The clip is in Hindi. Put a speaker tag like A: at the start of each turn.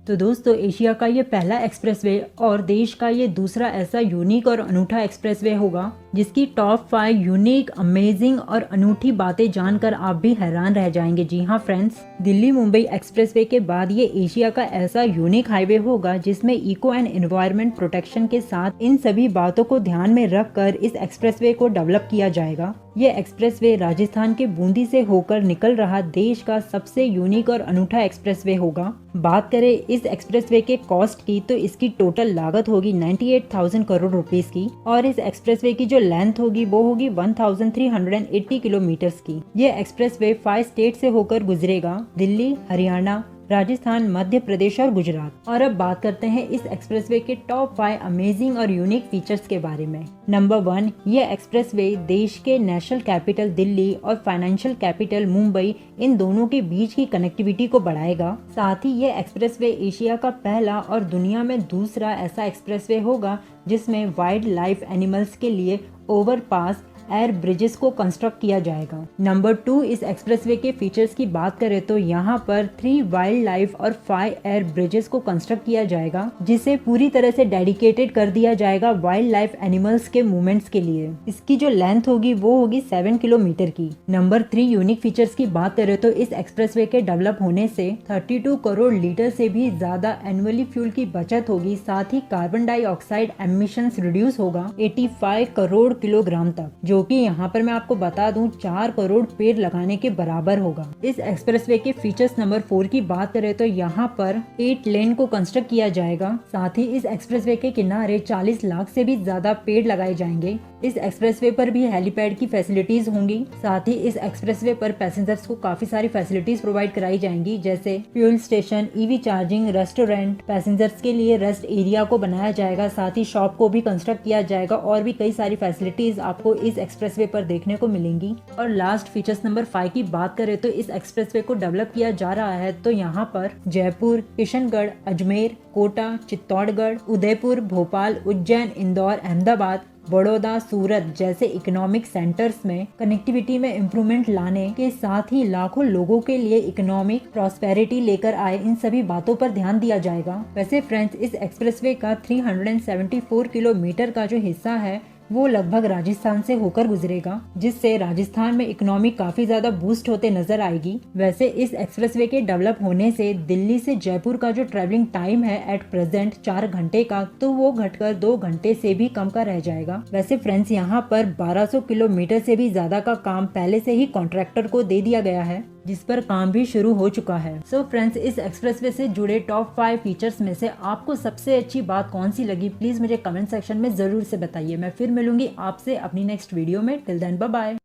A: तो दोस्तों, एशिया का ये पहला एक्सप्रेसवे और देश का ये दूसरा ऐसा यूनिक और अनूठा एक्सप्रेसवे होगा जिसकी टॉप 5 यूनिक, अमेजिंग और अनूठी बातें जानकर आप भी हैरान रह जाएंगे। जी हाँ फ्रेंड्स, दिल्ली मुंबई एक्सप्रेसवे के बाद ये एशिया का ऐसा यूनिक हाईवे होगा जिसमें इको एंड एनवायरनमेंट प्रोटेक्शन के साथ इन सभी बातों को ध्यान में रखकर इस एक्सप्रेसवे को डेवलप किया जाएगा। ये एक्सप्रेसवे राजस्थान के बूंदी से होकर निकल रहा देश का सबसे यूनिक और अनूठा एक्सप्रेसवे होगा। बात करें इस एक्सप्रेसवे के कॉस्ट की, तो इसकी टोटल लागत होगी 98,000 करोड़ रुपीस की और इस एक्सप्रेसवे की जो लेंथ होगी वो होगी 1380 किलोमीटर्स की। ये एक्सप्रेसवे 5 स्टेट से होकर गुजरेगा, दिल्ली, हरियाणा, राजस्थान, मध्य प्रदेश और गुजरात। और अब बात करते हैं इस एक्सप्रेसवे के टॉप 5 अमेजिंग और यूनिक फीचर्स के बारे में। नंबर 1, ये एक्सप्रेसवे देश के नेशनल कैपिटल दिल्ली और फाइनेंशियल कैपिटल मुंबई, इन दोनों के बीच की कनेक्टिविटी को बढ़ाएगा। साथ ही ये एक्सप्रेसवे एशिया का पहला और दुनिया में दूसरा ऐसा एक्सप्रेसवे होगा जिसमें वाइल्ड लाइफ एनिमल्स के लिए ओवरपास, एयर ब्रिजेस को कंस्ट्रक्ट किया जाएगा। नंबर 2, इस एक्सप्रेसवे के फीचर्स की बात करें तो यहाँ पर 3 वाइल्ड लाइफ और 5 एयर ब्रिजेस को कंस्ट्रक्ट किया जाएगा जिसे पूरी तरह से डेडिकेटेड कर दिया जाएगा वाइल्ड लाइफ एनिमल्स के मूवमेंट्स के लिए। इसकी जो लेंथ होगी वो होगी 7 किलोमीटर की। नंबर 3, यूनिक फीचर्स की बात करें तो इस एक्सप्रेसवे के डेवलप होने से 32 करोड़ लीटर से भी ज्यादा एनुअली फ्यूल की बचत होगी। साथ ही कार्बन डाइऑक्साइड एमिशंस रिड्यूस होगा 85 करोड़ किलोग्राम तक, जो कि यहाँ पर मैं आपको बता दूं 4 करोड़ पेड़ लगाने के बराबर होगा। इस एक्सप्रेसवे के फीचर्स नंबर 4 की बात करें तो यहाँ पर 8 लेन को कंस्ट्रक्ट किया जाएगा। साथ ही इस एक्सप्रेसवे के किनारे 40 लाख से भी ज्यादा पेड़ लगाए जाएंगे। इस एक्सप्रेसवे पर भी हेलीपैड की फैसिलिटीज होंगी। साथ ही इस एक्सप्रेसवे पर पैसेंजर्स को काफी सारी फैसिलिटीज प्रोवाइड कराई जाएंगी, जैसे fuel station, EV charging, restaurant, passengers के लिए रेस्ट एरिया को बनाया जाएगा। साथ ही शॉप को भी कंस्ट्रक्ट किया जाएगा और भी कई सारी फैसिलिटीज आपको इस एक्सप्रेसवे पर देखने को मिलेंगी। और लास्ट फीचर्स नंबर 5 की बात करें तो इस एक्सप्रेसवे को डेवलप किया जा रहा है तो यहाँ पर जयपुर, किशनगढ़, अजमेर, कोटा, चित्तौड़गढ़, उदयपुर, भोपाल, उज्जैन, इंदौर, अहमदाबाद, बड़ौदा, सूरत जैसे इकोनॉमिक सेंटर्स में कनेक्टिविटी में इम्प्रूवमेंट लाने के साथ ही लाखों लोगों के लिए इकोनॉमिक प्रॉस्पेरिटी लेकर आए, इन सभी बातों पर ध्यान दिया जाएगा। वैसे फ्रेंड्स, इस एक्सप्रेसवे का 374 किलोमीटर का जो हिस्सा है वो लगभग राजस्थान से होकर गुजरेगा, जिससे राजस्थान में इकोनॉमी काफी ज्यादा बूस्ट होते नजर आएगी। वैसे इस एक्सप्रेसवे के डेवलप होने से दिल्ली से जयपुर का जो ट्रैवलिंग टाइम है एट प्रेजेंट 4 घंटे का, तो वो घटकर 2 घंटे से भी कम का रह जाएगा। वैसे फ्रेंड्स, यहाँ पर 1200 किलोमीटर से भी ज्यादा का काम पहले से ही कॉन्ट्रैक्टर को दे दिया गया है, जिस पर काम भी शुरू हो चुका है। सो फ्रेंड्स, इस एक्सप्रेसवे से जुड़े टॉप 5 फीचर्स में से आपको सबसे अच्छी बात कौन सी लगी, प्लीज मुझे कमेंट सेक्शन में जरूर से बताइए। मैं फिर मिलूंगी आपसे अपनी नेक्स्ट वीडियो में। Till then, bye bye.